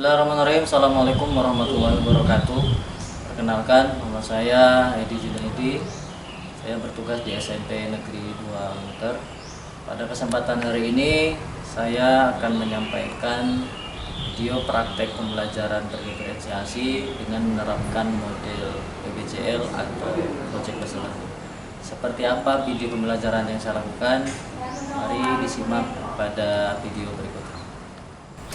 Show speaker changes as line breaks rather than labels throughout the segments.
Bismillahirrahmanirrahim. Assalamualaikum warahmatullahi wabarakatuh. Perkenalkan, nama saya Edi Junaidi. Saya bertugas di SMP Negeri 2 Muter. Pada kesempatan hari ini saya akan menyampaikan video praktek pembelajaran berdiferensiasi dengan menerapkan model PBJL atau Project Based Learning. Seperti apa video pembelajaran yang saya lakukan? Mari disimak pada video berikut.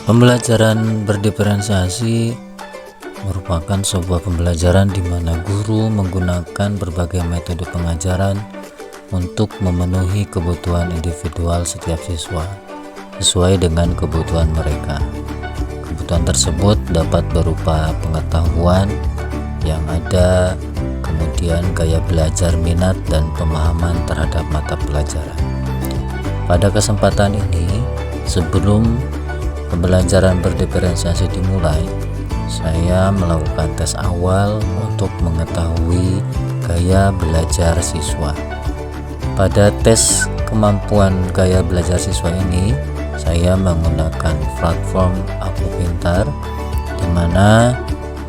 Pembelajaran berdiferensiasi merupakan sebuah pembelajaran di mana guru menggunakan berbagai metode pengajaran untuk memenuhi kebutuhan individual setiap siswa sesuai dengan kebutuhan mereka. Kebutuhan tersebut dapat berupa pengetahuan yang ada, kemudian gaya belajar, minat, dan pemahaman terhadap mata pelajaran. Pada kesempatan ini, sebelum pembelajaran berdiferensiasi dimulai, saya melakukan tes awal untuk mengetahui gaya belajar siswa. Pada tes kemampuan gaya belajar siswa ini, saya menggunakan platform Aku Pintar, di mana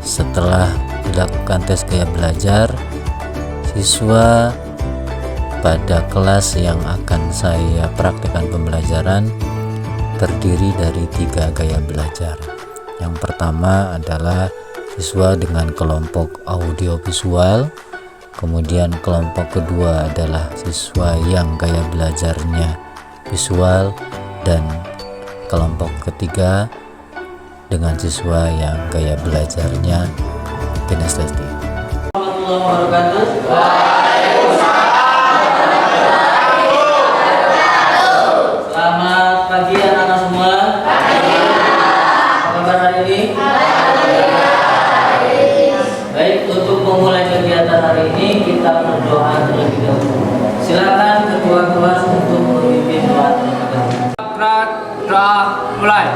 setelah dilakukan tes gaya belajar, siswa pada kelas yang akan saya praktekkan pembelajaran terdiri dari 3 gaya belajar. Yang pertama adalah siswa dengan kelompok audiovisual, kemudian kelompok kedua adalah siswa yang gaya belajarnya visual, dan kelompok ketiga dengan siswa yang gaya belajarnya kinestetik.
Warahmatullahi wabarakatuh. Selamat pagi anak-anak semua. Apa kabar hari ini? Baik, untuk memulai kegiatan hari ini kita berdoa terlebih dahulu. Silakan ketua kelas untuk memimpin doa terlebih dahulu.
Doa mulai.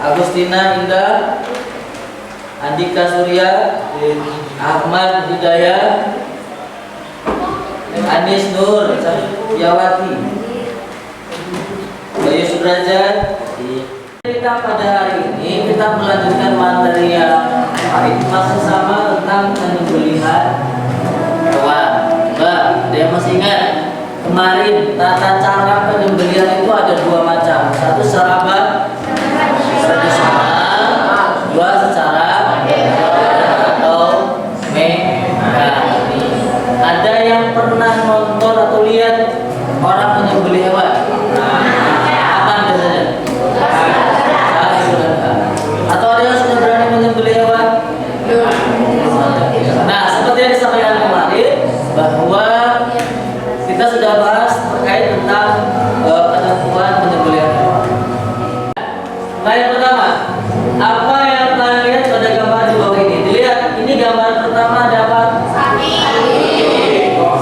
Agustina Indah, Andika Surya, Ahmad Hidayah, Anis Nur Yawati, Bayu Sudrajat. Kita pada hari ini kita melanjutkan materi yang masih sama tentang penyembelihan hewan. Mbak, dia masih ingat kemarin tata cara penyembelihan itu ada 2 macam. Satu secara apa? Tradisional, 2 secara atau mekanik. Ada yang pernah nonton atau lihat orang menyembelih hewan? Apa biasanya? Atau ada yang sudah berani menyembelih hewan? Nah, seperti yang disampaikan kemarin bahwa kita sudah bahas terkait tentang ketentuan penyembelihan hewan. Nah, yang pertama, apa yang kalian lihat pada gambar di bawah ini? Dilihat, ini gambar pertama ada apa? Sapi.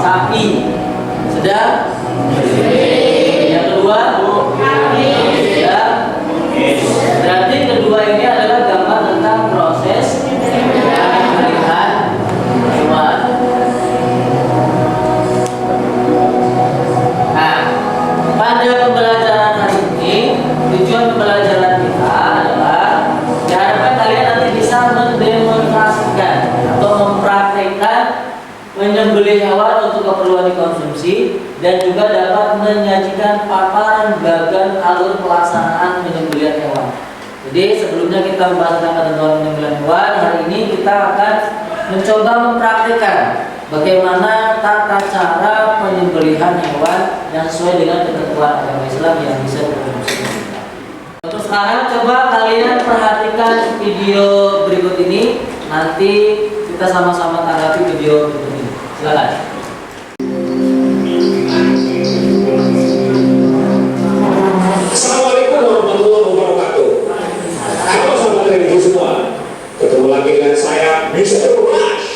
Sapi. Sudah? Yang kedua? Sudah? Berarti kedua ini adalah gambar tentang proses penyembelihan hewan. Nah, pada pembelajaran hari ini, tujuan pembelajaran kita adalah diharapkan kalian nanti bisa mendemonstrasikan atau mempraktekkan menyembelih hewan untuk keperluan dikonsumsi dan juga dapat menyajikan paparan bagan alur pelaksanaan penyembelihan hewan. Jadi sebelumnya kita membahas tentang ketentuan penyembelihan hewan, hari ini kita akan mencoba mempraktikkan bagaimana tata cara penyembelihan hewan yang sesuai dengan ketentuan agama Islam yang bisa diperlukan. Untuk sekarang coba kalian perhatikan video berikut ini, nanti kita sama-sama tanggapi video berikut ini. Silakan.
Assalamualaikum warahmatullahi wabarakatuh. Halo sahabat ibu semua, ketemu lagi dengan saya Mr. Rush.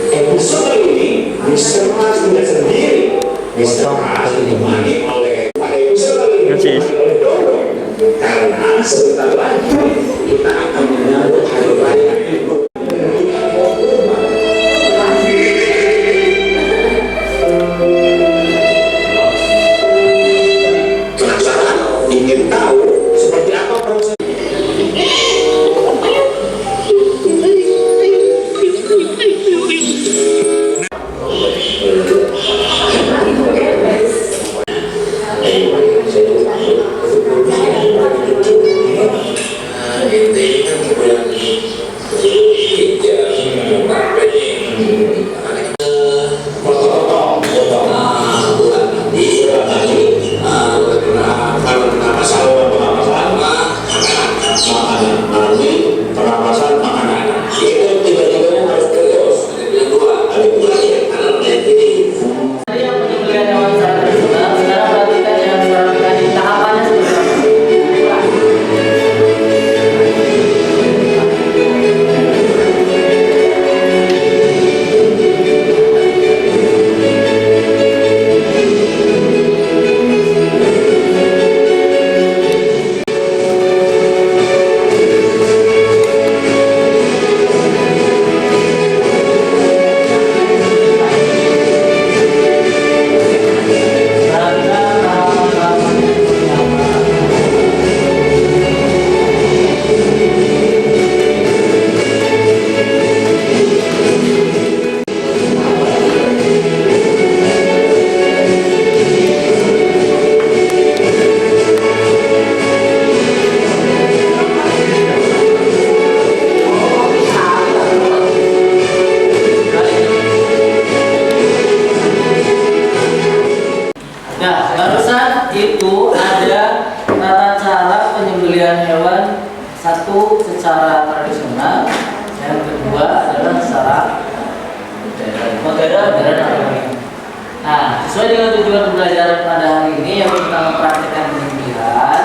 Episode kali ini Mr. Rush tidak sendiri. Mr. Rush ditemani oleh pada episode kali ini ditemani oleh Dodo. Karena sebentar lagi kita akan menyambut hari raya Idul ingin tahu seperti apa proses
Nah, barusan itu ada tata cara penyembelihan hewan, satu secara tradisional, yang kedua adalah secara modern. Nah, sesuai dengan tujuan pembelajaran pada hari ini yang kita mempraktikkan penyembelihan.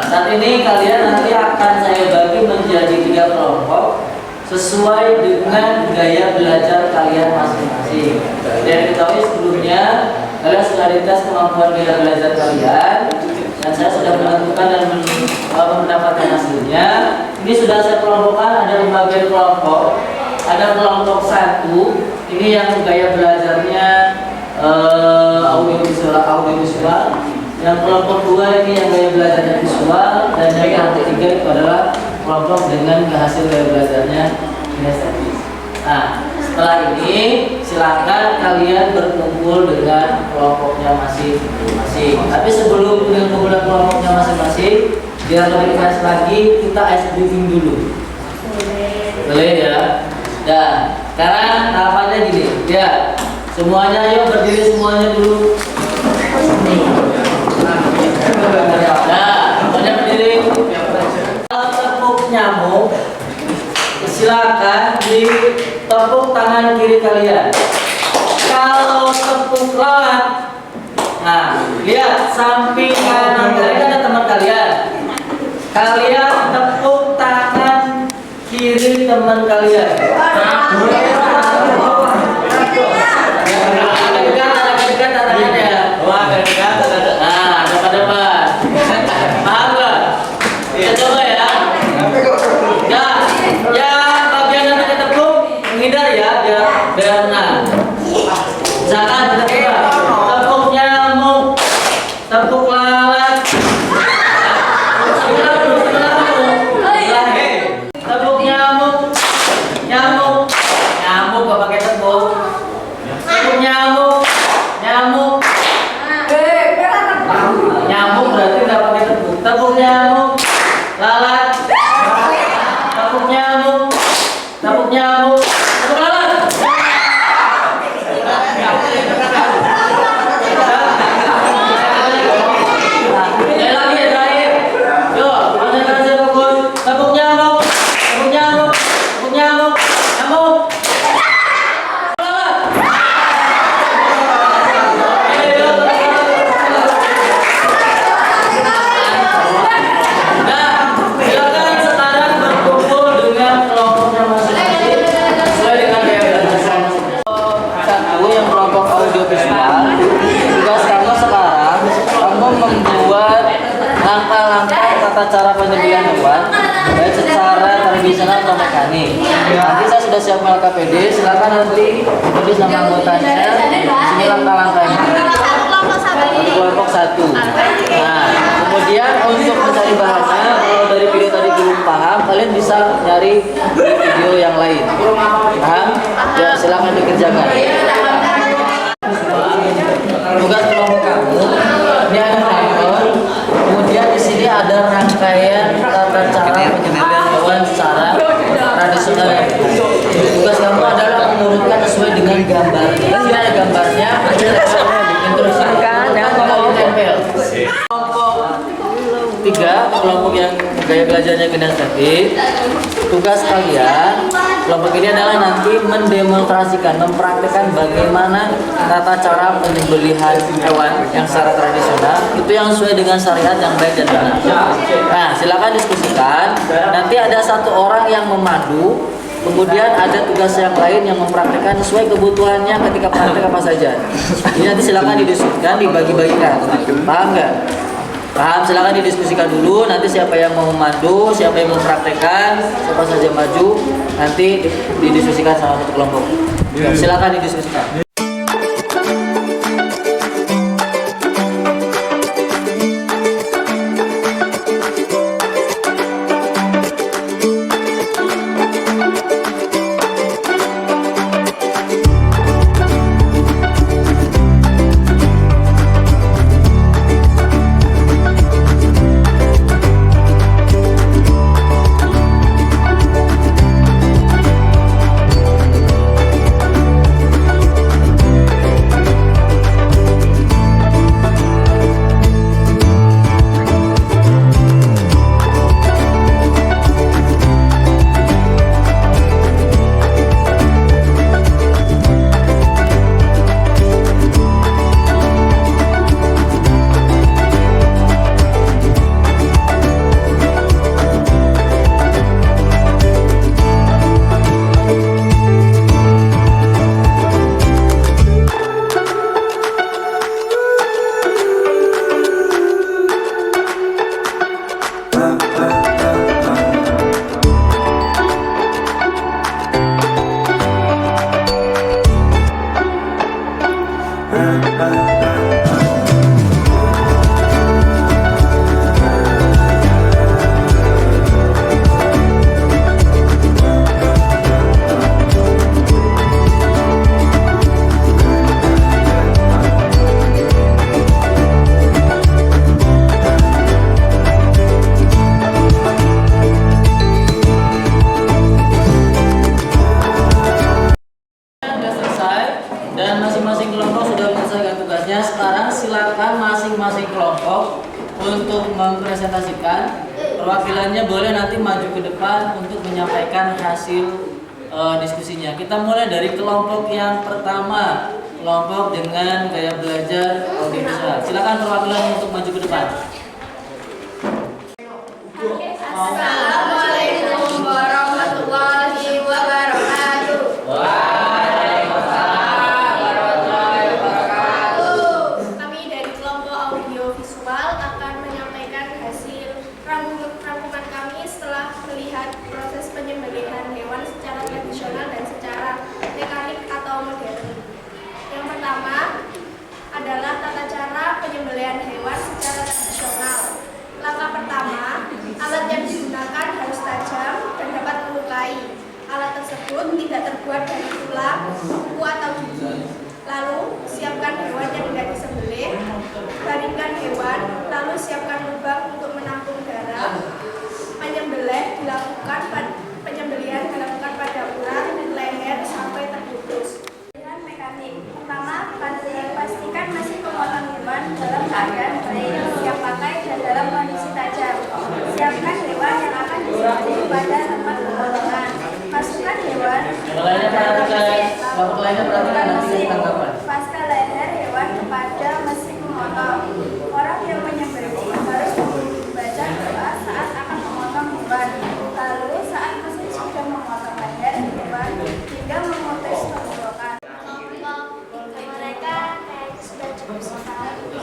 Saat ini kalian nanti akan saya bagi menjadi 3 kelompok sesuai dengan gaya belajar kalian masing-masing. Dan diketahui sebelumnya kalian sudah dites kemampuan gaya belajar kalian, dan saya sudah menentukan dan mendapatkan hasilnya. Ini sudah saya kelompokkan, ada pembagian kelompok. Ada kelompok 1, ini yang gaya belajarnya audiovisual. Yang kelompok 2 ini yang gaya belajarnya visual, dan yang ketiga itu adalah kelompok dengan hasil gaya belajarnya kinestetis. Nah, setelah ini silakan kalian berkumpul dengan kelompoknya masing-masing. Tapi sebelum berkumpul dengan kelompoknya masing-masing, biar lebih keras lagi, kita ice briefing dulu. Boleh ya? Dan sekarang tahapannya gini, ya. Semuanya yuk berdiri semuanya dulu. Nah, semuanya berdiri. Kalau tepuk nyamuk, silakan ditepuk tangan kiri kalian. Kalau tepuk lalat, nah lihat samping kanan kalian ada teman kalian. Kalian tepuk tangan kiri teman kalian. Misalkan tepuk nyamuk, tepuk lalat, tepuk nyamuk, Tabuk nyamuk, lalat. Tabuk nyamuk, tabuk nyamuk, tabuk lalat. Lagi terakhir. Yo, konsentrasi fokus. Tabuk nyamuk, tabuk nyamuk, tabuk nyamuk, nyamuk. Tata cara penyembelihan hewan baik secara tradisional atau mekanik. Nanti saya sudah siapkan LKPD, silakan nanti tulis nama anggotanya, sini langkah-langkahnya. Di kelompok 1. Nah, kemudian untuk mencari bahannya, kalau dari video tadi belum paham, kalian bisa nyari di video yang lain. Paham? Ya, silakan dikerjakan. Tugas kelompok kamu, ini ada handphone. Kemudian di sini ada rangkaian tata cara penyembelihan hewan secara tradisional. Tugas kamu adalah mengurutkan sesuai dengan gambarnya. Ini ada gambarnya, ada instruksi. Kalau tempel. Kelompok 3, kelompok yang gaya belajarnya kinestetik. Tugas kalian, kelompok ini adalah nanti mendemonstrasikan, mempraktikkan bagaimana tata cara penyembelihan hewan yang secara tradisional itu yang sesuai dengan syariat yang baik dan benar. Nah, silakan diskusikan. Nanti ada satu orang yang memandu, kemudian ada tugas yang lain yang mempraktikkan sesuai kebutuhannya ketika praktek apa saja. Ini nanti silakan didiskusikan, dibagi-bagikan. Paham nggak? Paham, silakan didiskusikan dulu. Nanti siapa yang mau memandu, siapa yang mempraktekkan, siapa saja maju, nanti didiskusikan sama satu kelompok. Silakan didiskusikan. Sekarang silakan masing-masing kelompok untuk mempresentasikan. Perwakilannya boleh nanti maju ke depan untuk menyampaikan hasil diskusinya. Kita mulai dari kelompok yang pertama, kelompok dengan gaya belajar audiovisual. Silakan perwakilannya untuk maju ke depan.
Assalamualaikum warahmatullahi wabarakatuh. Kami dari kelompok audiovisual akan menyampaikan hasil rangkuman kami setelah melihat proses penyembelihan hewan secara tradisional dan secara mekanik atau modern. Yang pertama adalah tata cara penyembelihan hewan secara tradisional. Langkah pertama, alat yang digunakan harus tajam dan dapat melukai. Alat tersebut tidak terbuat dari tulang, kuku atau gigi. Lalu, siapkan hewan yang hendak disembelih, baringkan hewan, lalu siapkan lubang untuk menampung siapkan hewan yang akan disembelih pada tempat pemotongan. Masukkan hewan
Kelompok lainnya perhatikan nanti tanggapan.
pasca leher hewan kepada mesin memotong. Orang yang menyembelih harus membaca doa saat akan memotong hewan. Lalu saat mesin sudah memotong leher hewan hingga memutus tenggorokan. Mereka sudah cukup sekali.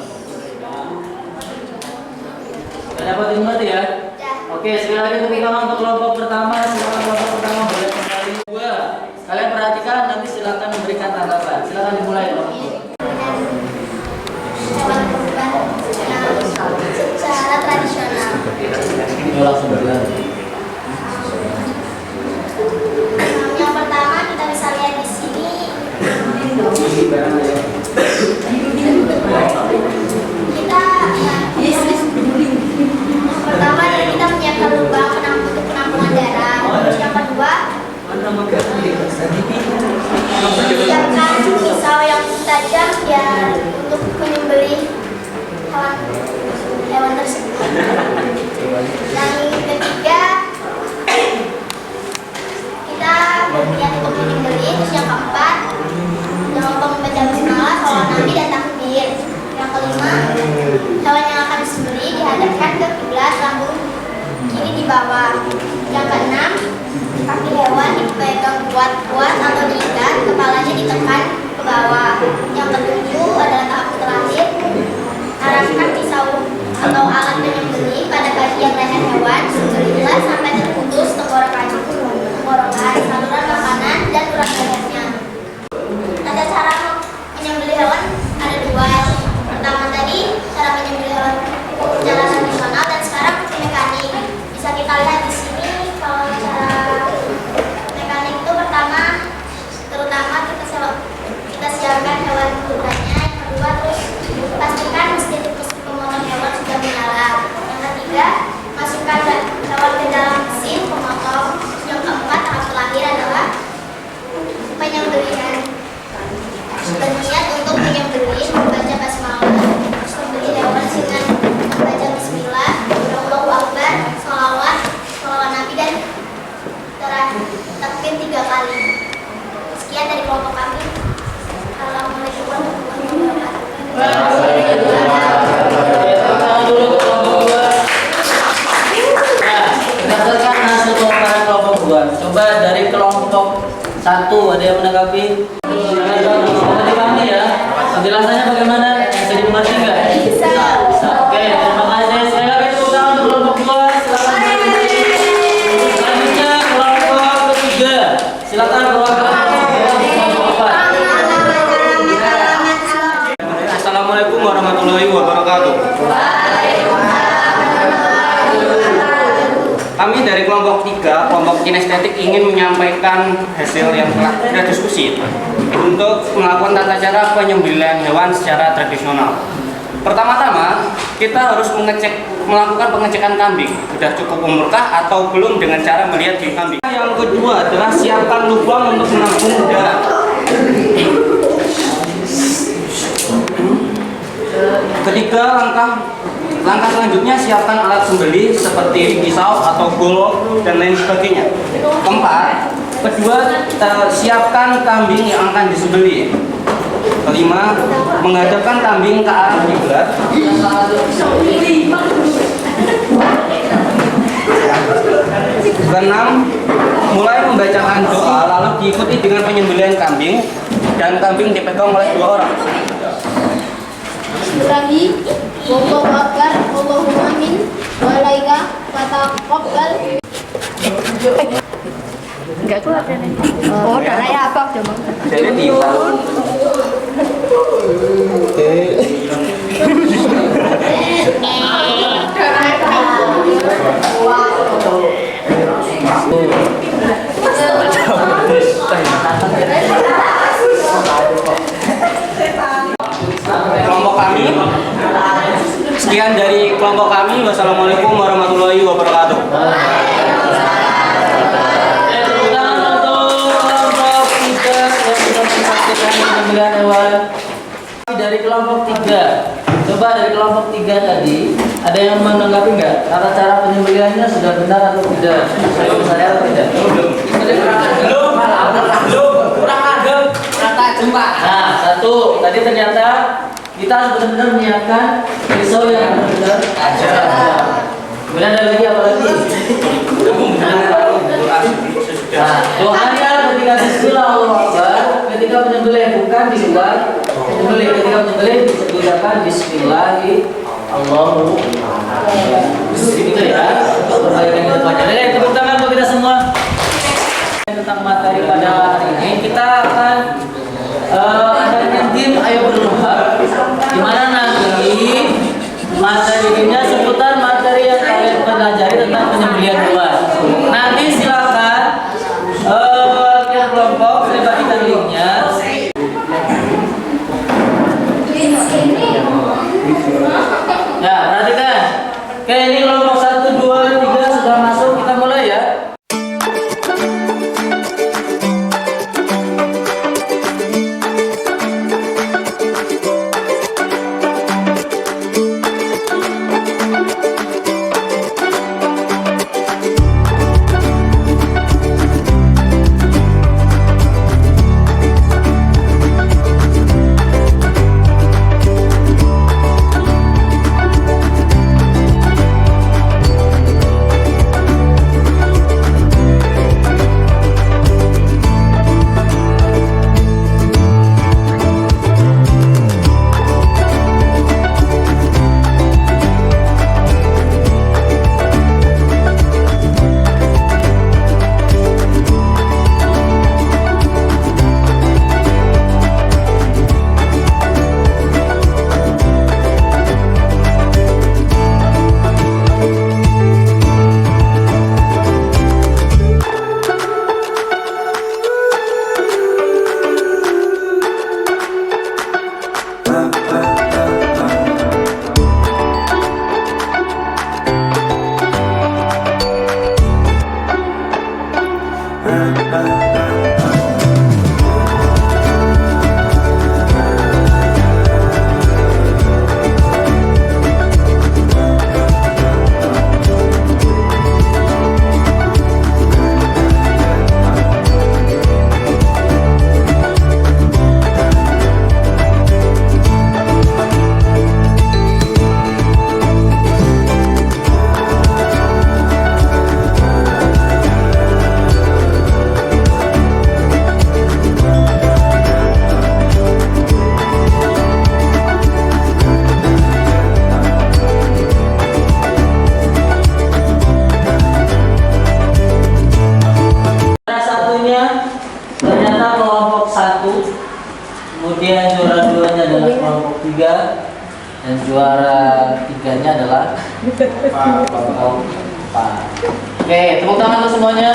Sudah dapat dimengerti ya? Oke, sekali lagi tepuk tangan untuk kelompok pertama. Silakan kelompok pertama boleh kembali. Dua. Kalian perhatikan, nanti silakan memberikan tanggapan. Silakan dimulai kelompok dua.
Hewan kurban secara tradisional.
Ini langsung berjalan.
Yang pertama kita bisa lihat di sini. Yang pertama adalah kita menyiapkan lubang untuk penampungan darah. Terus yang kedua siapkan pisau yang tajam ya untuk menyembelih hewan tersebut. Yang ketiga kita berniat untuk menyembelih. Terus yang keempat jangan lupa membaca bismillah, sholat nabi dan takbir. Yang kelima hewan yang akan disembelih dihadapkan ke kiblat, lambung kiri di bawah. Yang keenam kaki hewan dipegang kuat-kuat atau diikat, kepalanya ditekan ke bawah. Yang ketujuh adalah tahap terakhir, arahkan pisau atau alat penyembelih pada bagian leher hewan, sembelihlah sampai terputus tenggorokan, saluran makanan dan urat lehernya. Ada cara menyembelih hewan ada dua. Pertama tadi cara menyembelih hewan secara tradisional dan sekarang mekanik. Bisa kita lihat di sini kalau cara mekanik itu pertama terutama kita siapkan hewan kurbannya. Yang kedua terus pastikan mesin pemotong hewan sudah menyala. Yang ketiga masukkan hewan ke dalam mesin pemotong. Yang keempat tahap terakhir adalah penyembelihan. Berniat untuk menyembelih membaca basmalah, sembelih hewan dengan membaca bismillah, Allahu Akbar, sholawat nabi dan takbir 3 kali. Sekian dari kelompok kami. Assalamualaikum warahmatullahi wabarakatuh.
Berdasarkan hasil pemaparan kelompok 2, coba dari kelompok 1 ada yang menanggapi? Seperti kami ya. Penjelasannya bagaimana? Bisa dimengerti nggak? Bisa. Oke, terima kasih. Sekali lagi tepuk tangan untuk kelompok 2. Silakan. Selanjutnya kelompok ketiga. Silakan perwakilan kelompok 4.
Assalamualaikum warahmatullahi wabarakatuh. Kami dari kelompok 3, kelompok kinestetik ingin menyampaikan hasil yang telah kita diskusi untuk melakukan tata cara penyembelihan hewan secara tradisional. Pertama-tama, kita harus melakukan pengecekan kambing, sudah cukup umurkah atau belum dengan cara melihat di kambing. Yang kedua adalah siapkan lubang untuk menampung darah. Ketiga, langkah selanjutnya siapkan alat sembelih seperti pisau atau golok dan lain sebagainya. Keempat, siapkan kambing yang akan disembelih. Kelima, menghadapkan kambing ke arah kiblat. Keenam, mulai membacakan doa lalu diikuti dengan penyembelihan kambing dan kambing dipegang oleh 2 orang.
Bismillahi, Allahu Akbar, Allahumma amin, walaika, fataqabbal. Enggak kuat ya nih. Oh, darahnya apa coba?
Jadi tiba. Kelompok kami. Sekian dari kelompok kami. Wassalamualaikum warahmatullahi wabarakatuh.
Dari kelompok 3, coba dari kelompok 3 tadi ada yang menanggapi nggak? tata cara penyembelihannya sudah benar atau tidak? Saya atau tidak? Nah, satu, tadi ternyata kita harus benar-benar menyiapkan pisau yang benar-benar tajam. Kemudian ada lagi apa lagi? Nah, doanya ketika bismillah Allahu Akbar, ketika menyembelih bukan di luar menyembelih, ketika menyembelih diucapkan bismillahi Allahu Akbar. Gitu ya. Perbaikan itu banyak. Oke, tepuk tangan untuk kita semua. Tentang materi pada hari ini kita akan adakan tim Ayo Berluha, di mana nanti materinya seputar materi yang kalian pelajari tentang penyembelihan hewan. Nanti silakan tiap kelompok saya bagikan linknya. Nah, perhatikan. Oke, ini kelompok 1, 2, 3 sudah masuk. Kita mulai ya. Kemudian juara 2-nya adalah kelompok 3 dan juara 3-nya adalah kelompok 4. Oke, tepuk tangan untuk semuanya.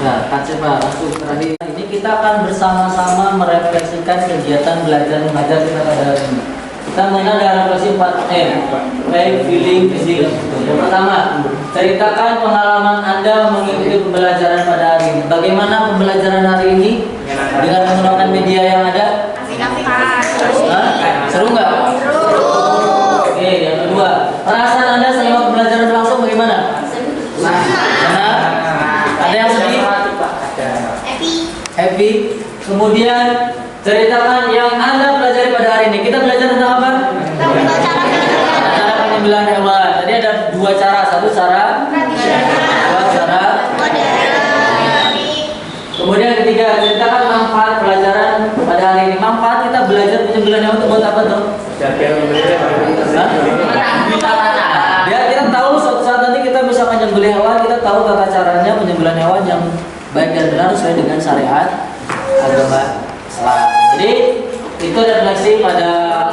Nah, Kak Cepa, langsung terakhir ini kita akan bersama-sama merefleksikan kegiatan belajar mengajar kita pada hari ini. Kita mengenal dengan refleksi 4M, Play, Feeling, Visiting. Yang pertama, ceritakan pengalaman Anda mengikuti pembelajaran pada hari ini. Bagaimana pembelajaran hari ini dengan menggunakan media yang ada? Seru nggak? Seru. Oke, yang kedua, perasaan Anda selama pembelajaran berlangsung bagaimana? Senang. Ada yang sedih? Happy. Kemudian ceritakan yang Anda pelajari pada hari ini. Kita belajar tentang apa? Cara penyembelihan hewan. Tadi ada 2 cara. Satu cara dua cara. Kemudian ketiga, ceritakan manfaat pelajaran pada hari ini. Manfaat kita belajar penyembelihan hewan itu buat apa tuh? Biar kita tahu suatu saat nanti kita bisa menyembelih hewan, kita tahu tata caranya penyembelihan hewan yang baik dan benar sesuai dengan syariat agama Islam. Jadi itu refleksi pada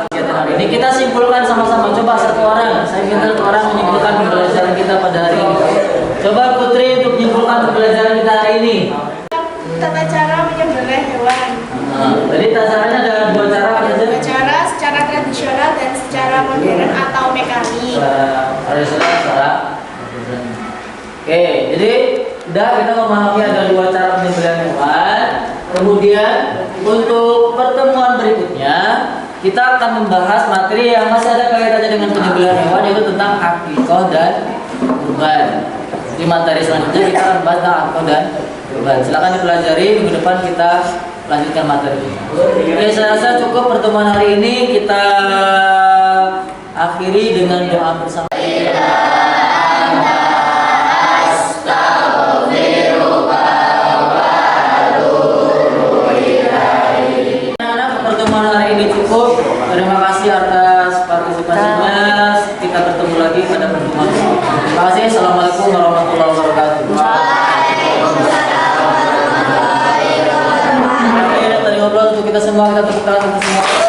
kegiatan hari ini. Kita simpulkan sama-sama. Coba satu orang, saya minta satu orang menyimpulkan pembelajaran kita pada hari ini. Coba Putri untuk menyimpulkan pembelajaran kita hari ini.
Tata cara menyembelih hewan.
Tadi tata caranya ada 2 cara apa saja?
2 cara, secara tradisional dan secara modern atau mekanik.
Secara tradisional, secara modern. Oke, jadi udah kita memahami ada 2 cara penyembelihan hewan. Kemudian untuk pertemuan berikutnya kita akan membahas materi yang masih ada kaitannya dengan penyembelihan hewan, yaitu tentang akikah dan kurban. Di materi selanjutnya kita akan bahas tentang akikah dan kurban. Silakan dipelajari, minggu depan kita lanjutkan materi. Oke, saya rasa cukup pertemuan hari ini, kita akhiri dengan doa bersama. Pertemuan hari ini cukup. Terima kasih atas partisipasinya. Kita bertemu lagi pada pertemuan. Terima kasih. Assalamualaikum warahmatullahi wabarakatuh. Tadi ngobrol untuk kita semua, kita tepuk tangan untuk semua.